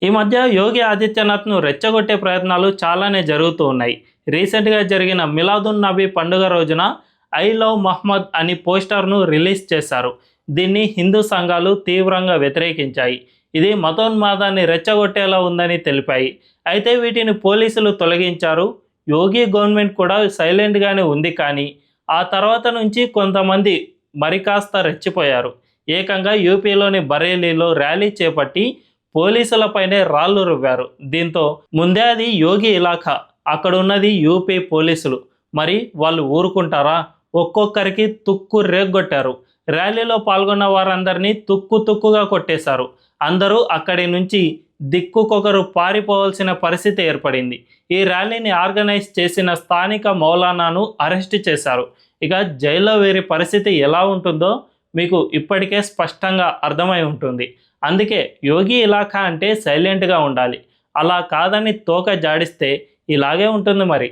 ఈ మధ్య యోగి ఆదిత్యనాథ్ను రెచ్చగొట్టే ప్రయత్నాలు చాలానే జరుగుతూ ఉన్నాయి. రీసెంట్గా జరిగిన మిలాదున్ నబీ పండుగ రోజున ఐ లవ్ మహ్మద్ అని పోస్టర్ను రిలీజ్ చేశారు. దీన్ని హిందూ సంఘాలు తీవ్రంగా వ్యతిరేకించాయి. ఇది మతోన్మాదాన్ని రెచ్చగొట్టేలా ఉందని తెలిపాయి. అయితే వీటిని పోలీసులు తొలగించారు. యోగి గవర్నమెంట్ కూడా సైలెంట్గానే ఉంది, కానీ ఆ తర్వాత నుంచి కొంతమంది మరి కాస్త రెచ్చిపోయారు. ఏకంగా యూపీలోని బరేలీలో ర్యాలీ చేపట్టి పోలీసులపైనే రాళ్లు రువ్వారు. దీంతో ముందే అది యోగి ఇలాఖా, అక్కడ ఉన్నది యూపీ పోలీసులు, మరి వాళ్ళు ఊరుకుంటారా? ఒక్కొక్కరికి తుక్కు రేగ్గొట్టారు. ర్యాలీలో పాల్గొన్న వారందరినీ తుక్కు తుక్కుగా కొట్టేశారు. అందరూ అక్కడి నుంచి దిక్కుకొకరు పారిపోవాల్సిన పరిస్థితి ఏర్పడింది. ఈ ర్యాలీని ఆర్గనైజ్ చేసిన స్థానిక మౌలానాను అరెస్ట్ చేశారు. ఇక జైల్లో వీరి పరిస్థితి ఎలా ఉంటుందో మీకు ఇప్పటికే స్పష్టంగా అర్థమై ఉంటుంది. అందుకే యోగి ఇలాఖా అంటే సైలెంట్గా ఉండాలి. అలా కాదని తోక జాడిస్తే ఇలాగే ఉంటుంది మరి.